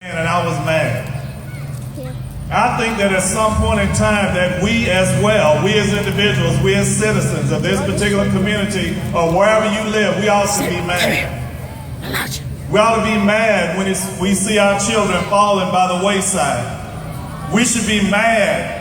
And I was mad. I think that at some point in time that we as well, we as individuals, we as citizens of this particular community or wherever you live, we all should be mad. We ought to be mad when we see our children falling by the wayside. We should be mad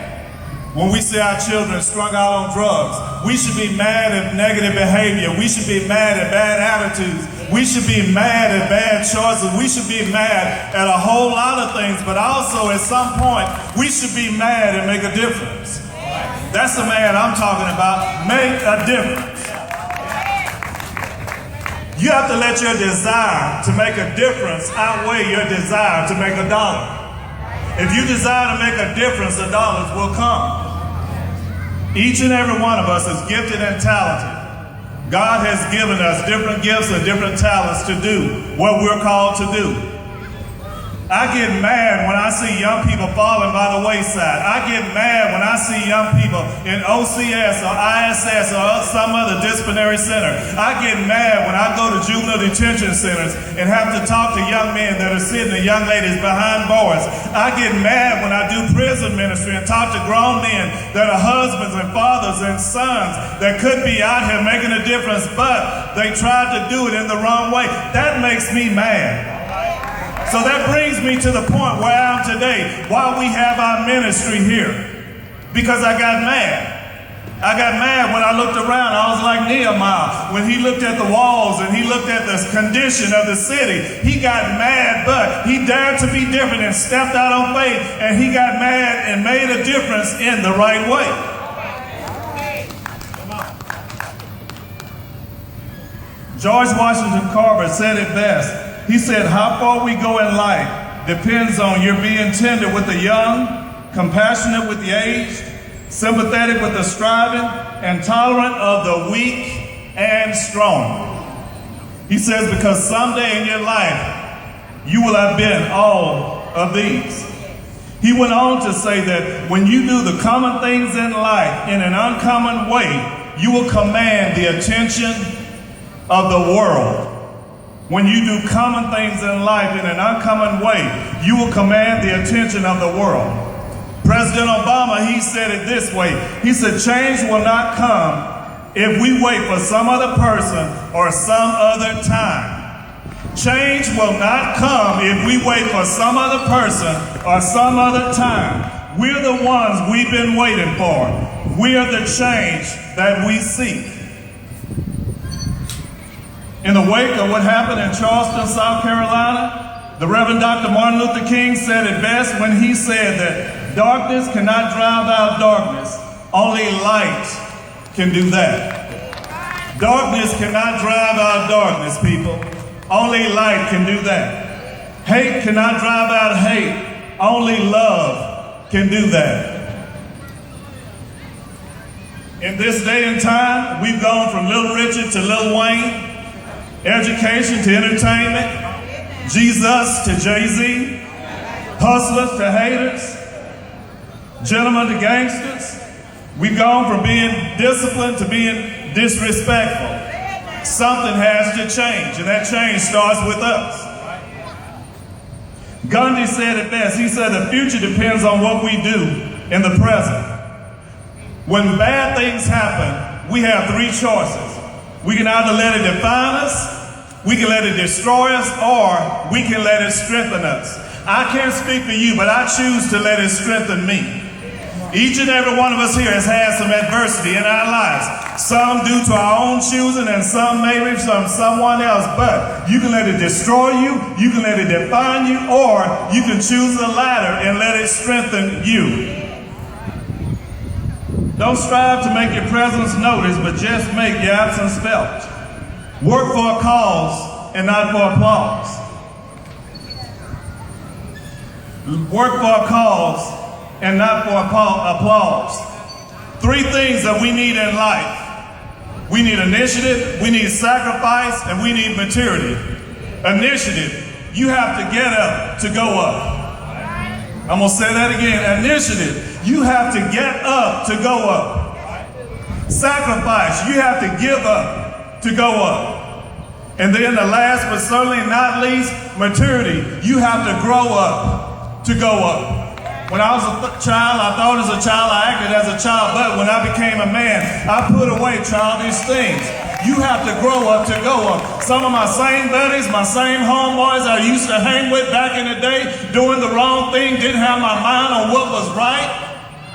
when we see our children strung out on drugs. We should be mad at negative behavior. We should be mad at bad attitudes. We should be mad at bad choices. We should be mad at a whole lot of things, but also at some point, we should be mad and make a difference. That's the man I'm talking about. Make a difference. You have to let your desire to make a difference outweigh your desire to make a dollar. If you desire to make a difference, the dollars will come. Each and every one of us is gifted and talented. God has given us different gifts and different talents to do what we're called to do. I get mad when I see young people falling by the wayside. I get mad when I see young people in OCS or ISS or some other disciplinary center. I get mad when I go to juvenile detention centers and have to talk to young men that are sitting and young ladies behind bars. I get mad when I do prison ministry and talk to grown men that are husbands and fathers and sons that could be out here making a difference, but they tried to do it in the wrong way. That makes me mad. So that brings me to the point where I am today, why we have our ministry here. Because I got mad. I got mad when I looked around. I was like Nehemiah. When he looked at the walls and he looked at the condition of the city, he got mad, but he dared to be different and stepped out on faith, and he got mad and made a difference in the right way. George Washington Carver said it best. He said, how far we go in life depends on your being tender with the young, compassionate with the aged, sympathetic with the striving, and tolerant of the weak and strong. He says, because someday in your life, you will have been all of these. He went on to say that when you do the common things in life in an uncommon way, you will command the attention of the world. When you do common things in life in an uncommon way, you will command the attention of the world. President Obama, he said it this way. He said, change will not come if we wait for some other person or some other time. Change will not come if we wait for some other person or some other time. We're the ones we've been waiting for. We are the change that we seek. In the wake of what happened in Charleston, South Carolina, the Reverend Dr. Martin Luther King said it best when he said that darkness cannot drive out darkness. Only light can do that. Darkness cannot drive out darkness, people. Only light can do that. Hate cannot drive out hate. Only love can do that. In this day and time, we've gone from Little Richard to Lil Wayne, education to entertainment, Jesus to Jay-Z, hustlers to haters, gentlemen to gangsters. We've gone from being disciplined to being disrespectful. Something has to change, and that change starts with us. Gandhi said it best. He said the future depends on what we do in the present. When bad things happen, we have three choices. We can either let it define us, we can let it destroy us, or we can let it strengthen us. I can't speak for you, but I choose to let it strengthen me. Each and every one of us here has had some adversity in our lives. Some due to our own choosing and some maybe from someone else, but you can let it destroy you, you can let it define you, or you can choose the latter and let it strengthen you. Don't strive to make your presence noticed, but just make your absence felt. Work for a cause and not for applause. Work for a cause and not for applause. Three things that we need in life. We need initiative, we need sacrifice, and we need maturity. Initiative, you have to get up to go up. I'm gonna say that again. Initiative, you have to get up to go up. Sacrifice, you have to give up to go up. And then the last but certainly not least, maturity. You have to grow up to go up. When I was a child, I thought as a child, I acted as a child, but when I became a man, I put away childish things. You have to grow up to go up. Some of my same buddies, my same homeboys I used to hang with back in the day, doing the wrong thing, didn't have my mind on what was right.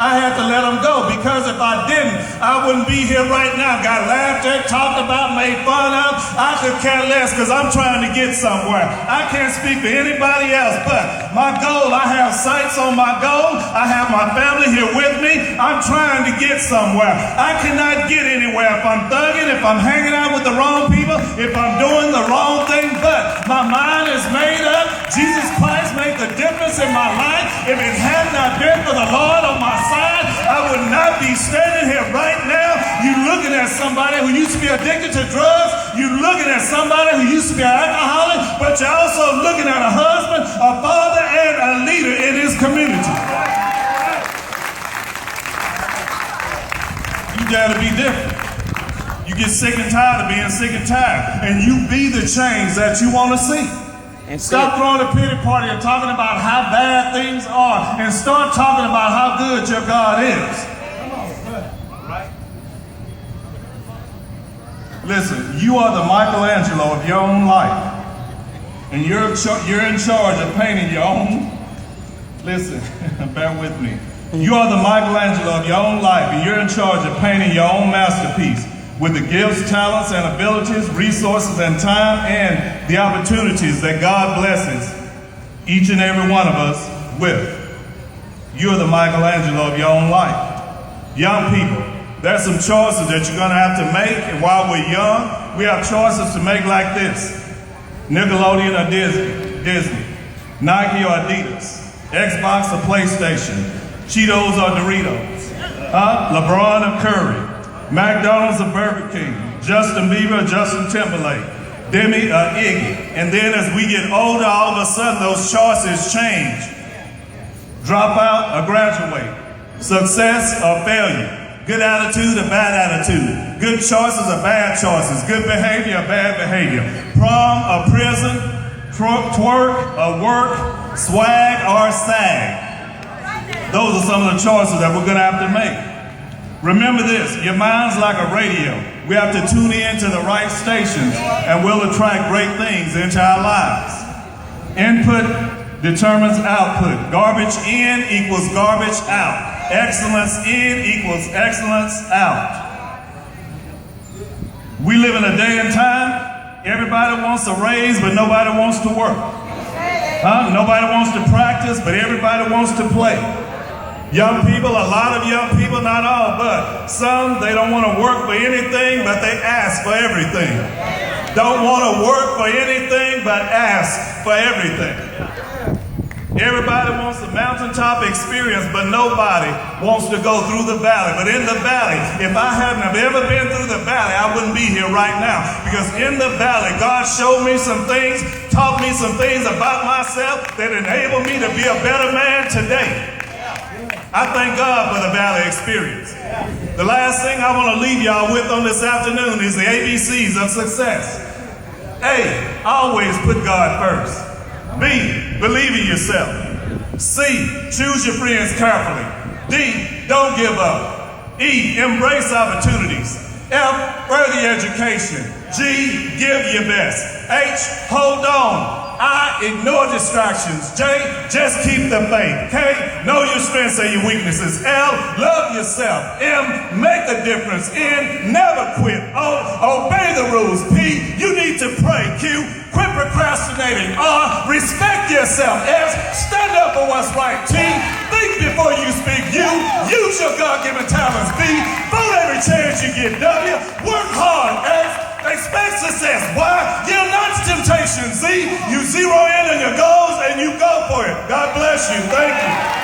I had to let them go, because if I didn't, I wouldn't be here right now. Got laughed at, talked about, made fun of. I could care less, because I'm trying to get somewhere. I can't speak for anybody else, but my goal, I have sights on my goal. I have my family here with me. I'm trying to get somewhere. I cannot get anywhere if I'm thugging, if I'm hanging out with the wrong people, if I'm doing the wrong thing, but my mind is made up. Jesus Christ made the difference in my life. If it had not been for the Lord on my side, I would not be standing here right now. You're looking at somebody who used to be addicted to drugs. You're looking at somebody who used to be an alcoholic, but you're also looking at a husband, a father, and a leader in his community. You gotta be different. You get sick and tired of being sick and tired, and you be the change that you want to see. And stop throwing a pity party and talking about how bad things are, and start talking about how good your God is. Listen, you are the Michelangelo of your own life, and you're in charge of painting your own. Listen, bear with me. You are the Michelangelo of your own life, and you're in charge of painting your own masterpiece with the gifts, talents, and abilities, resources, and time, and the opportunities that God blesses each and every one of us with. You're the Michelangelo of your own life. Young people, there's some choices that you're gonna have to make, and while we're young, we have choices to make like this: Nickelodeon or Disney, Nike or Adidas, Xbox or PlayStation, Cheetos or Doritos, LeBron or Curry, McDonald's or Burger King, Justin Bieber or Justin Timberlake, Demi or Iggy. And then as we get older, all of a sudden those choices change. Drop out or graduate, success or failure, good attitude or bad attitude, good choices or bad choices, good behavior or bad behavior, prom or prison, twerk or work, swag or sag. Those are some of the choices that we're gonna have to make. Remember this, your mind's like a radio. We have to tune in to the right stations, and we'll attract great things into our lives. Input determines output. Garbage in equals garbage out. Excellence in equals excellence out. We live in a day and time, everybody wants a raise, but nobody wants to work. Nobody wants to practice, but everybody wants to play. Young people, a lot of young people, not all, but some, they don't want to work for anything, but they ask for everything. Don't want to work for anything, but ask for everything. Everybody wants a mountaintop experience, but nobody wants to go through the valley. But in the valley, if I hadn't have ever been through the valley, I wouldn't be here right now. Because in the valley, God showed me some things, taught me some things about myself that enabled me to be a better man today. I thank God for the valley experience. The last thing I want to leave y'all with on this afternoon is the ABCs of success. A, always put God first. B, believe in yourself. C, choose your friends carefully. D, don't give up. E, embrace opportunities. F, further education. G, give your best. H, hold on. I, ignore distractions. J, just keep the faith. K, know your strengths and your weaknesses. L, love yourself. M, make a difference. N, never quit. O, obey the rules. P, you need to pray. Q, quit procrastinating. R, respect yourself. S, stand up for what's right. T, think before you speak. U, use your God-given talents. B, vote every chance you get. W, work hard. X, expect success. Why? You're not temptation. Z, you zero in on your goals and you go for it. God bless you. Thank you.